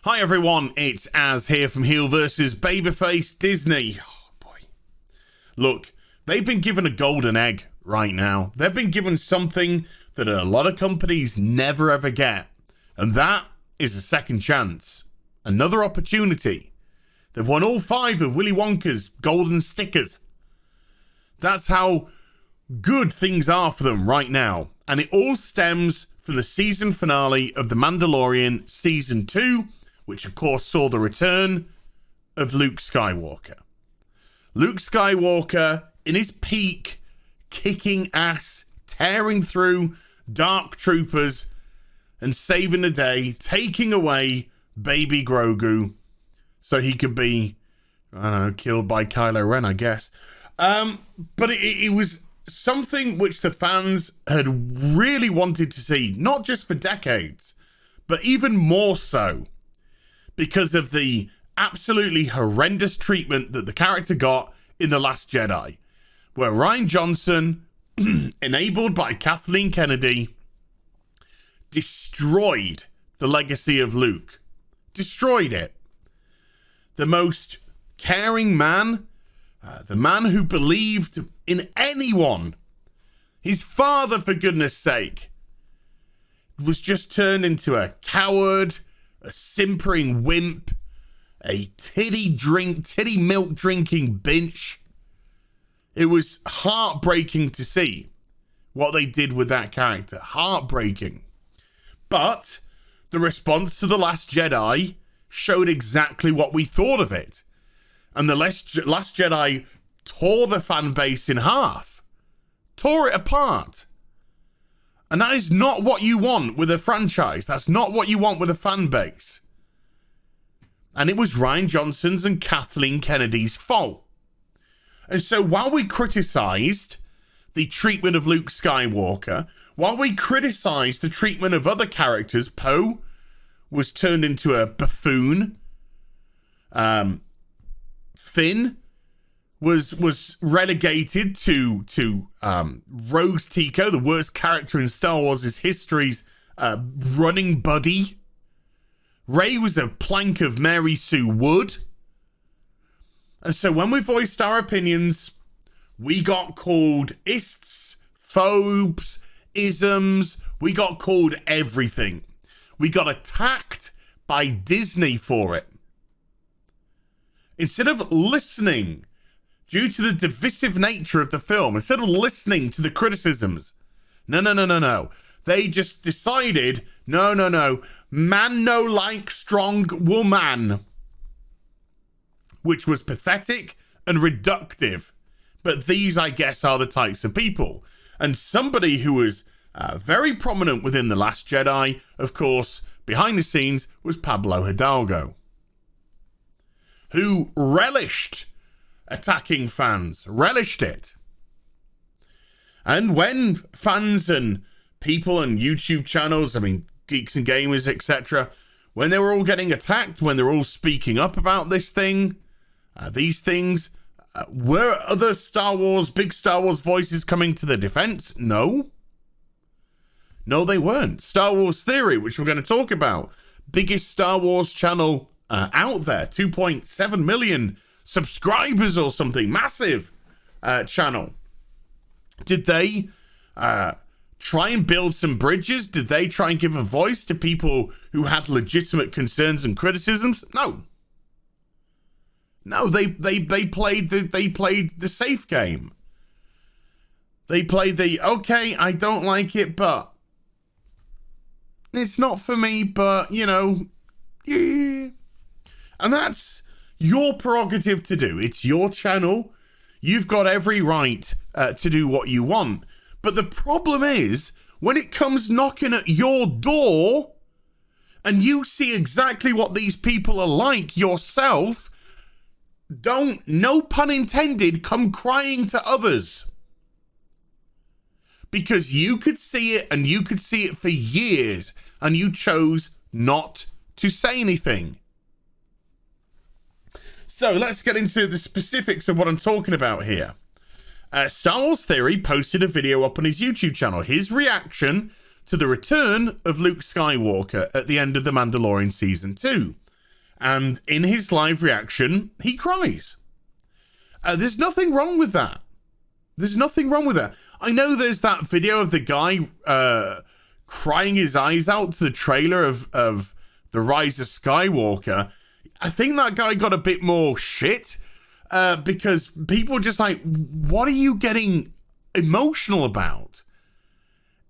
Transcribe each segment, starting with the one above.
Hi everyone, it's Az here from HeelvsBabyface Disney. Oh boy. Look, they've been given a golden egg right now. They've been given something that a lot of companies never ever get. And that is a second chance. Another opportunity. They've won all 5 of Willy Wonka's golden stickers. That's how good things are for them right now. And it all stems from the season finale of The Mandalorian Season 2, which of course saw the return of Luke Skywalker. Luke Skywalker in his peak, kicking ass, tearing through dark troopers and saving the day, taking away baby Grogu so he could be, I don't know, killed by Kylo Ren, I guess. But it was something which the fans had really wanted to see, not just for decades, but even more so because of the absolutely horrendous treatment that the character got in The Last Jedi, where Rian Johnson, enabled by Kathleen Kennedy, destroyed the legacy of Luke. Destroyed it. The most caring man, the man who believed in anyone, his father, for goodness sake, was just turned into a coward, a simpering wimp, a titty milk drinking bitch. It was heartbreaking to see what they did with that character. Heartbreaking. But the response to The Last Jedi showed exactly what we thought of it. And The Last Jedi tore the fan base in half. Tore it apart. And that is not what you want with a franchise. That's not what you want with a fan base. And it was Rian Johnson's and Kathleen Kennedy's fault. And so while we criticised the treatment of Luke Skywalker, while we criticised the treatment of other characters, Poe was turned into a buffoon. Finn was relegated to Rose Tico, the worst character in Star Wars' history's running buddy. Rey was a plank of Mary Sue Wood. And so when we voiced our opinions, we got called ists, phobes, isms. We got called everything. We got attacked by Disney for it. Instead of listening, due to the divisive nature of the film, instead of listening to the criticisms, no. They just decided, no. Man no like strong woman. Which was pathetic and reductive. But these, I guess, are the types of people. And somebody who was very prominent within The Last Jedi, of course, behind the scenes, was Pablo Hidalgo, who relished attacking fans, relished it. And when fans and people and YouTube channels, geeks and gamers, etc., when they were all getting attacked, when they were all speaking up about this thing, these things, were other big Star Wars voices coming to their defense? No, they weren't. Star Wars Theory, which we're going to talk about, biggest Star Wars channel out there, 2.7 million subscribers or something, massive channel. Did they try and build some bridges? Did they try and give a voice to people who had legitimate concerns and criticisms? No, they played the safe game. They played the, okay, I don't like it, but it's not for me, but, yeah. And that's your prerogative to do. It's your channel. You've got every right to do what you want. But the problem is, when it comes knocking at your door, and you see exactly what these people are like yourself, don't, no pun intended, come crying to others. Because you could see it, and you could see it for years, and you chose not to say anything. So let's get into the specifics of what I'm talking about here. Star Wars Theory posted a video up on his YouTube channel, his reaction to the return of Luke Skywalker at the end of The Mandalorian Season 2. And in his live reaction, he cries. There's nothing wrong with that. There's nothing wrong with that. I know there's that video of the guy crying his eyes out to the trailer of The Rise of Skywalker. I think that guy got a bit more shit because people are just like, what are you getting emotional about?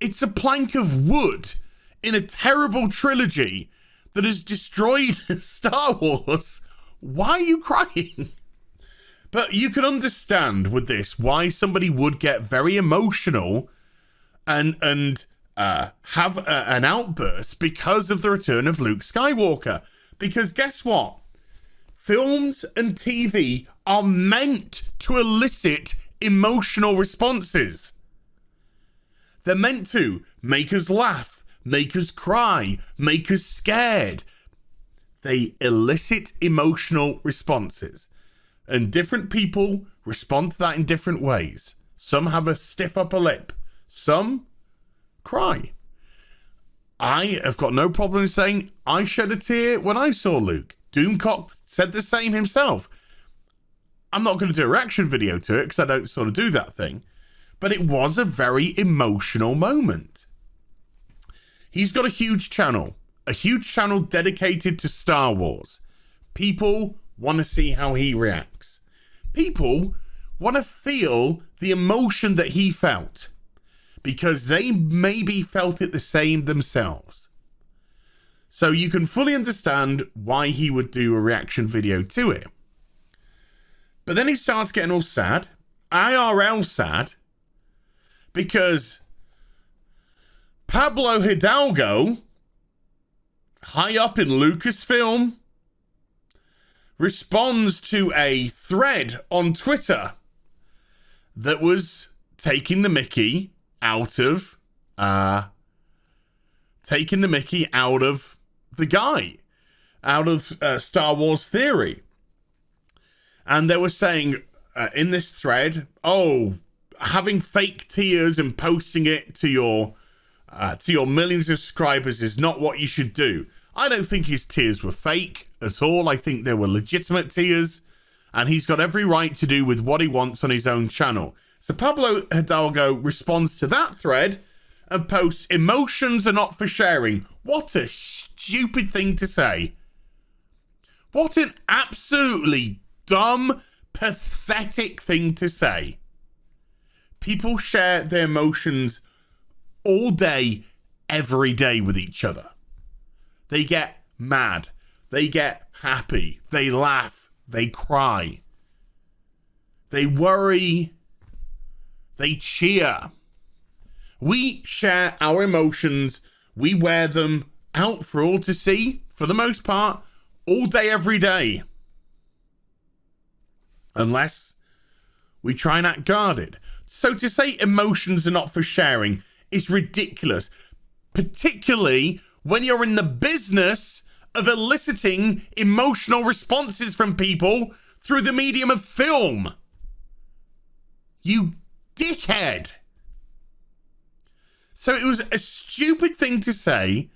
It's a plank of wood in a terrible trilogy that has destroyed Star Wars. Why are you crying? But you can understand with this why somebody would get very emotional and have an outburst because of the return of Luke Skywalker. Because guess what? Films and TV are meant to elicit emotional responses. They're meant to make us laugh, make us cry, make us scared. They elicit emotional responses. And different people respond to that in different ways. Some have a stiff upper lip. Some cry. I have got no problem saying I shed a tear when I saw Luke. Doomcock said the same himself. I'm not going to do a reaction video to it because I don't sort of do that thing. But it was a very emotional moment. He's got a huge channel dedicated to Star Wars. People want to see how he reacts. People want to feel the emotion that he felt because they maybe felt it the same themselves. So you can fully understand why he would do a reaction video to it. But then he starts getting all sad, IRL sad, because Pablo Hidalgo, high up in Lucasfilm, responds to a thread on Twitter that was taking the mickey out of the guy, out of Star Wars Theory. And they were saying in this thread, having fake tears and posting it to your millions of subscribers is not what you should do. I don't think his tears were fake at all. I think they were legitimate tears, and he's got every right to do with what he wants on his own channel. So Pablo Hidalgo responds to that thread and posts, "Emotions are not for sharing." What a stupid thing to say. What an absolutely dumb, pathetic thing to say. People share their emotions all day, every day with each other. They get mad. They get happy. They laugh. They cry. They worry. They cheer. We share our emotions. We wear them out for all to see, for the most part, all day, every day. Unless we try and act guarded. So to say emotions are not for sharing is ridiculous, particularly when you're in the business of eliciting emotional responses from people through the medium of film. You dickhead. So it was a stupid thing to say,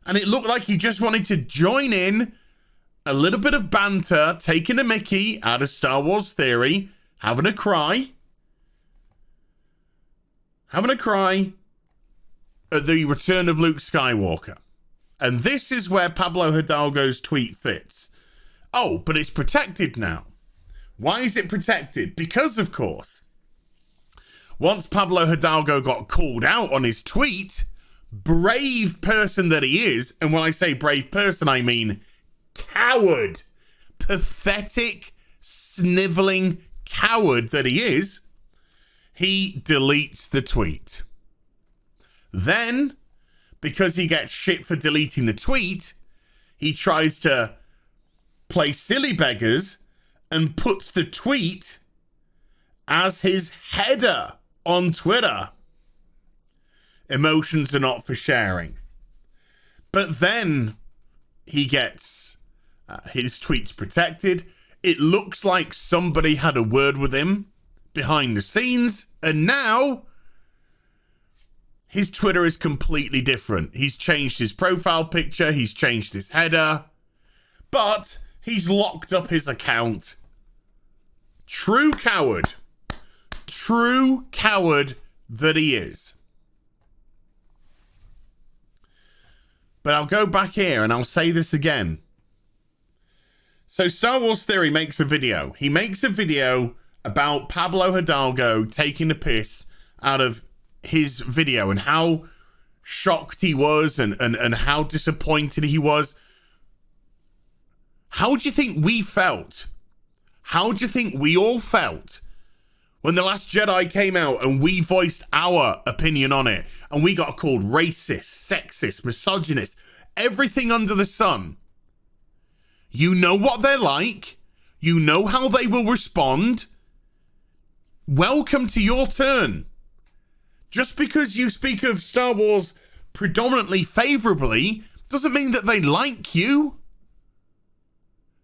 and it looked like he just wanted to join in a little bit of banter, taking a mickey out of Star Wars Theory, having a cry at the return of Luke Skywalker. And this is where Pablo Hidalgo's tweet fits. Oh, but it's protected now. Why is it protected? Because, of course, once Pablo Hidalgo got called out on his tweet, brave person that he is, and when I say brave person, I mean coward, pathetic, sniveling coward that he is, he deletes the tweet. Then, because he gets shit for deleting the tweet, he tries to play silly beggars and puts the tweet as his header on Twitter. Emotions are not for sharing. But then he gets his tweets protected. It looks like somebody had a word with him behind the scenes, and now his Twitter is completely different. He's changed his profile picture. He's changed his header. but he's locked up his account. True coward. True coward that he is. But I'll go back here and I'll say this again. So Star Wars Theory makes a video. He makes a video about Pablo Hidalgo taking the piss out of his video and how shocked he was and how disappointed he was. How do you think we felt? How do you think we all felt when The Last Jedi came out and we voiced our opinion on it and we got called racist, sexist, misogynist, everything under the sun? You know what they're like. You know how they will respond. Welcome to your turn. Just because you speak of Star Wars predominantly favorably doesn't mean that they like you.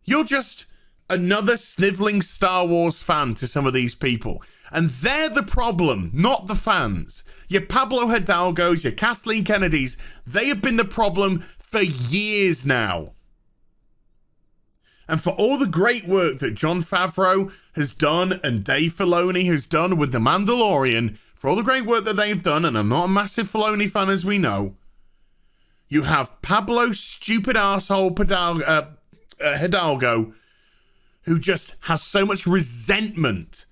You're just another sniveling Star Wars fan to some of these people. And they're the problem, not the fans. Your Pablo Hidalgos, your Kathleen Kennedys, they have been the problem for years now. And for all the great work that Jon Favreau has done and Dave Filoni has done with The Mandalorian, for all the great work that they've done, and I'm not a massive Filoni fan as we know, you have Pablo stupid arsehole Hidalgo, who just has so much resentment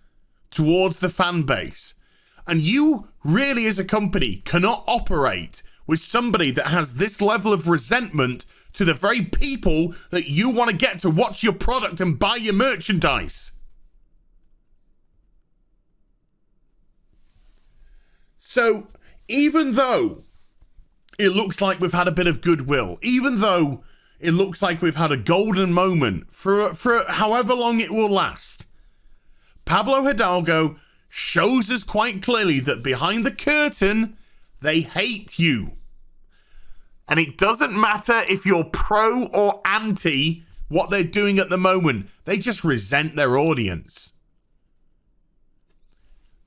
towards the fan base. And you really as a company cannot operate with somebody that has this level of resentment to the very people that you want to get to watch your product and buy your merchandise. So even though it looks like we've had a bit of goodwill, even though it looks like we've had a golden moment for however long it will last, Pablo Hidalgo shows us quite clearly that behind the curtain, they hate you. And it doesn't matter if you're pro or anti what they're doing at the moment. They just resent their audience.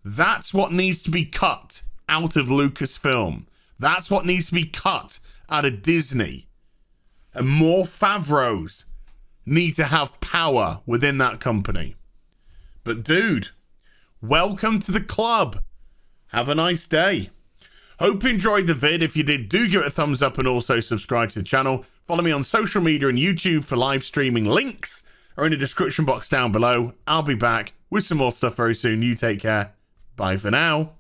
That's what needs to be cut out of Lucasfilm. That's what needs to be cut out of Disney. And more Favreaus need to have power within that company. But dude, welcome to the club. Have a nice day. Hope you enjoyed the vid. If you did, do give it a thumbs up and also subscribe to the channel. Follow me on social media and YouTube for live streaming. Links are in the description box down below. I'll be back with some more stuff very soon. You take care. Bye for now.